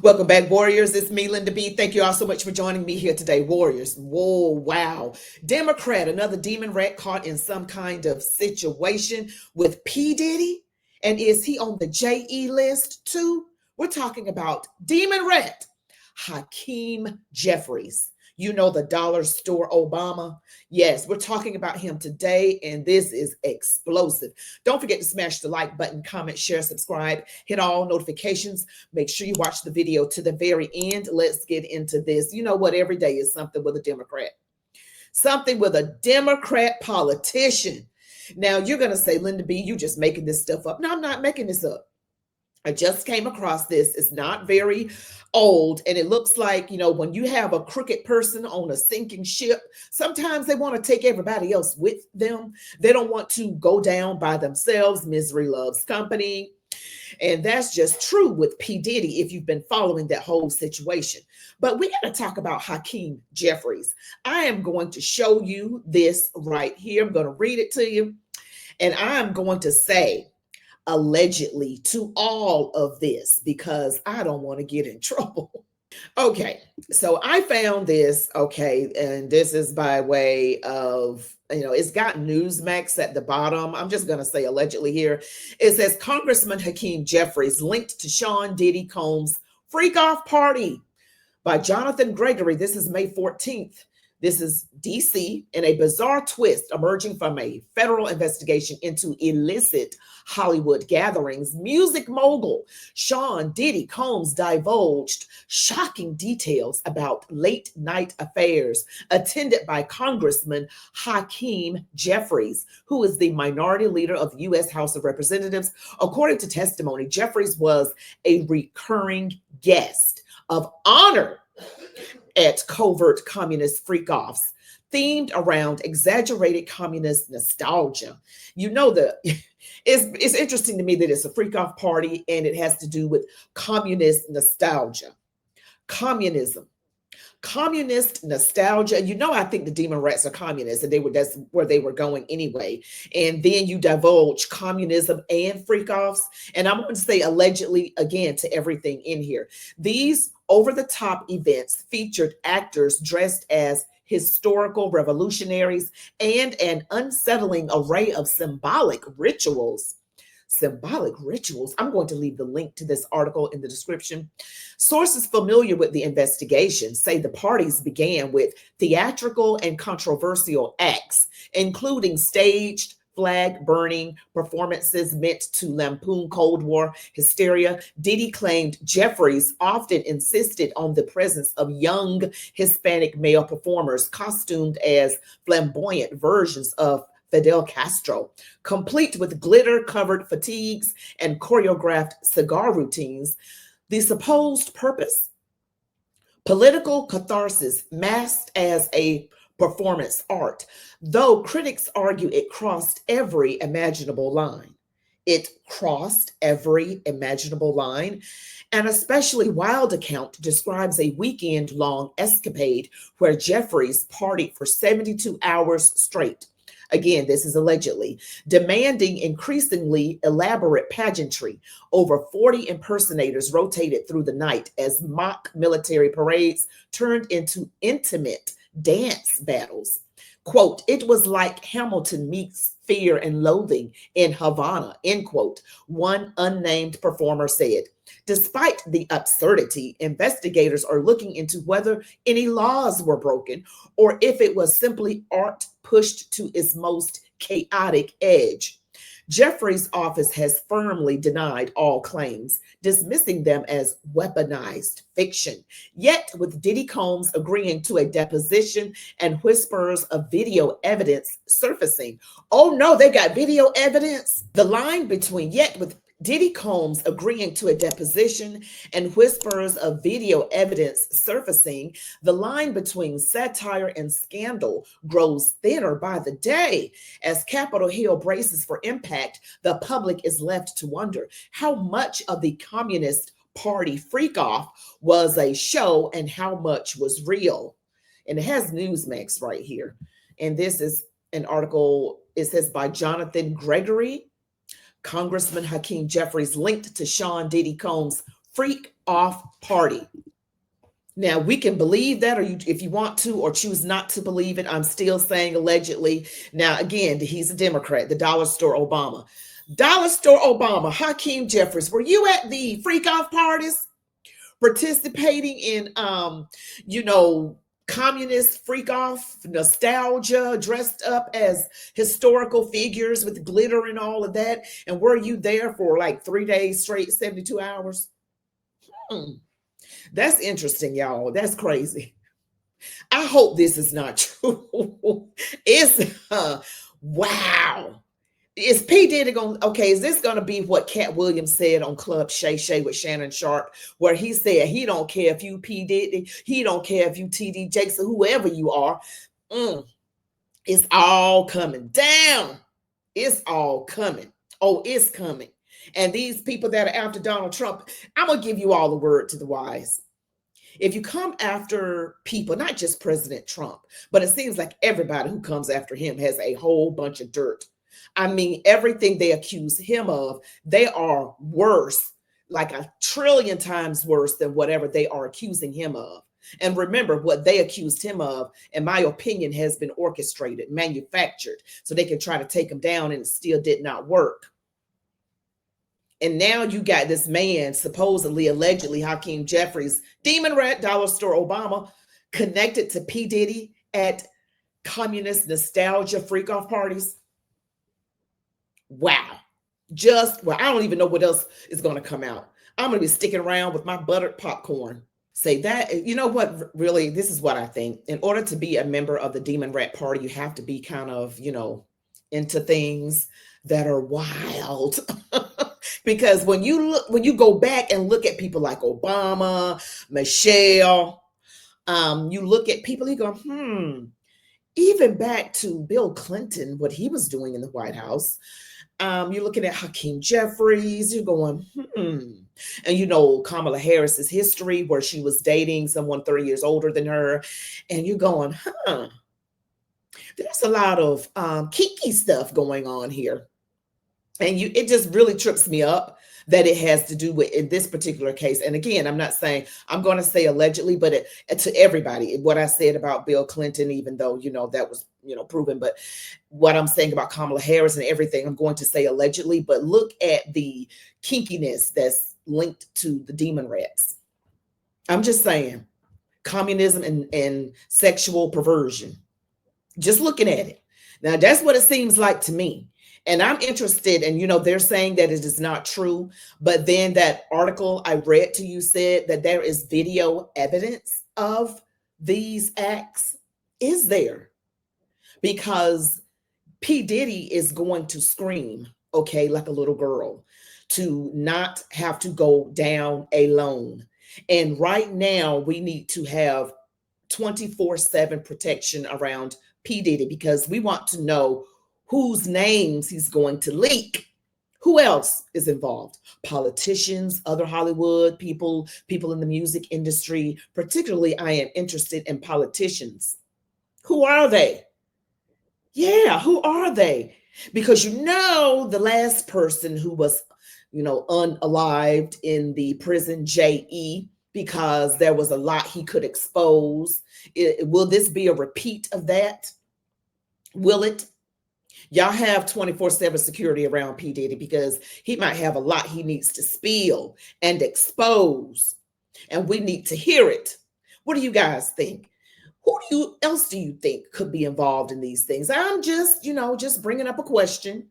Welcome back, Warriors. It's me, Linda B. Thank you all so much for joining me here today, Warriors. Whoa, wow. Democrat, another demon rat caught in some kind of situation with P. Diddy. And is he on the JE list too? We're talking about demon rat Hakeem Jeffries. You know, the dollar store Obama. Yes, we're talking about him today, and this is explosive. Don't forget to smash the like button, comment, share, subscribe, hit all notifications. Make sure you watch the video to the very end. Let's get into this. You know what? Every day is something with a Democrat. Something with a Democrat politician. Now, you're going to say, Linda B., you just making this stuff up. No, I'm not making this up. I just came across this. It's not very old. And it looks like, you know, when you have a crooked person on a sinking ship, sometimes they want to take everybody else with them. They don't want to go down by themselves. Misery loves company. And that's just true with P. Diddy if you've been following that whole situation. But we got to talk about Hakeem Jeffries. I am going to show you this right here. I'm going to read it to you. And I'm going to say, allegedly, to all of this because I don't want to get in trouble. Okay, so I found this, okay, and this is by way of, you know, it's got Newsmax at the bottom. I'm just going to say allegedly here. It says Congressman Hakeem Jeffries linked to Sean Diddy Combs' freak off party by Jonathan Gregory. This is May 14th. This is DC, in a bizarre twist emerging from a federal investigation into illicit Hollywood gatherings. Music mogul Sean Diddy Combs divulged shocking details about late night affairs attended by Congressman Hakeem Jeffries, who is the minority leader of the U.S. House of Representatives. According to testimony, Jeffries was a recurring guest of honor at covert communist freak-offs themed around exaggerated communist nostalgia. You know, it's interesting to me that it's a freak-off party and it has to do with communist nostalgia. Communism. Communist nostalgia. You know, I think the demon rats are communists, and that's where they were going anyway. And then you divulge communism and freak-offs. And I'm going to say allegedly again to everything in here. These over-the-top events featured actors dressed as historical revolutionaries and an unsettling array of symbolic rituals. Symbolic rituals. I'm going to leave the link to this article in the description. Sources familiar with the investigation say the parties began with theatrical and controversial acts, including staged flag burning performances meant to lampoon Cold War hysteria. Diddy claimed Jeffries often insisted on the presence of young Hispanic male performers costumed as flamboyant versions of Fidel Castro, complete with glitter-covered fatigues and choreographed cigar routines. The supposed purpose? Political catharsis masked as a performance art, though critics argue it crossed every imaginable line. It crossed every imaginable line. An especially wild account describes a weekend-long escapade where Jeffries partied for 72 hours straight. Again, this is allegedly, demanding increasingly elaborate pageantry. Over 40 impersonators rotated through the night as mock military parades turned into intimate dance battles. Quote, it was like Hamilton meets Fear and Loathing in Havana, end quote, one unnamed performer said. Despite the absurdity, investigators are looking into whether any laws were broken or if it was simply art pushed to its most chaotic edge. Jeffries' office has firmly denied all claims, dismissing them as weaponized fiction. Yet, with Diddy Combs agreeing to a deposition and whispers of video evidence surfacing. Oh no, they got video evidence. The line between with Diddy Combs agreeing to a deposition and whispers of video evidence surfacing, the line between satire and scandal grows thinner by the day. As Capitol Hill braces for impact, the public is left to wonder how much of the Communist Party freak-off was a show and how much was real. And it has Newsmax right here. And this is an article, it says by Jonathan Gregory. Congressman Hakeem Jeffries linked to Sean Diddy Combs' freak off party. Now, we can believe that, or if you want to, or choose not to believe it. I'm still saying allegedly. Now, again, he's a Democrat, the Dollar Store Obama. Dollar Store Obama, Hakeem Jeffries, were you at the freak off parties participating in, you know, communist freak off nostalgia, dressed up as historical figures with glitter and all of that? And were you there for like 3 days straight, 72 hours? Hmm. That's interesting, y'all. That's crazy. I hope this is not true. It's wow. Is P. Diddy going okay? Is this going to be what Cat Williams said on Club Shay Shay with Shannon Sharp, where he said he don't care if you P. Diddy, he don't care if you TD Jakes or whoever you are. It's all coming down. It's all coming. Oh, it's coming. And these people that are after Donald Trump, I'm going to give you all the word to the wise. If you come after people, not just President Trump, but it seems like everybody who comes after him has a whole bunch of dirt. I mean, everything they accuse him of, they are worse, like 1,000,000,000,000 times worse than whatever they are accusing him of. And remember, what they accused him of, in my opinion, has been orchestrated, manufactured, so they can try to take him down, and it still did not work. And now you got this man, supposedly, allegedly, Hakeem Jeffries, Demon Rat, Dollar Store Obama, connected to P. Diddy at communist nostalgia freak-off parties. Wow. Well, I don't even know what else is going to come out. I'm going to be sticking around with my buttered popcorn. Say that, you know what, really, this is what I think. In order to be a member of the Demon Rat Party, you have to be kind of, you know, into things that are wild. Because when you go back and look at people like Obama, Michelle, you look at people, you go, even back to Bill Clinton, what he was doing in the White House. You're looking at Hakeem Jeffries, you're going, And you know, Kamala Harris's history, where she was dating someone 30 years older than her. And you're going, there's a lot of kinky stuff going on here. And it just really trips me up that it has to do with, in this particular case. And again, I'm not saying, I'm going to say allegedly, but to everybody, what I said about Bill Clinton, even though, you know, that was, you know, proven, but what I'm saying about Kamala Harris and everything, I'm going to say allegedly, but look at the kinkiness that's linked to the demon rats. I'm just saying, communism and sexual perversion. Just looking at it. Now, that's what it seems like to me. And I'm interested, and you know, they're saying that it is not true, but then that article I read to you said that there is video evidence of these acts. Is there? Because P. Diddy is going to scream, okay, like a little girl, to not have to go down alone. And right now, we need to have 24/7 protection around P. Diddy, because we want to know whose names he's going to leak. Who else is involved? Politicians, other Hollywood people, people in the music industry. Particularly, I am interested in politicians. Who are they? Yeah, who are they? Because you know, the last person who was, you know, unalived in the prison, JE, because there was a lot he could expose. Will this be a repeat of that? Will it? Y'all have 24/7 security around P. Diddy, because he might have a lot he needs to spill and expose, and we need to hear it. What do you guys think? Who else do you think could be involved in these things? I'm just, you know, just bringing up a question.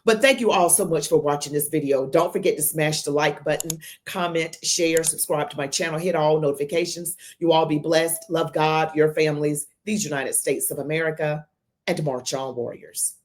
But thank you all so much for watching this video. Don't forget to smash the like button, comment, share, subscribe to my channel, hit all notifications. You all be blessed. Love God, your families, these United States of America, and march on, warriors.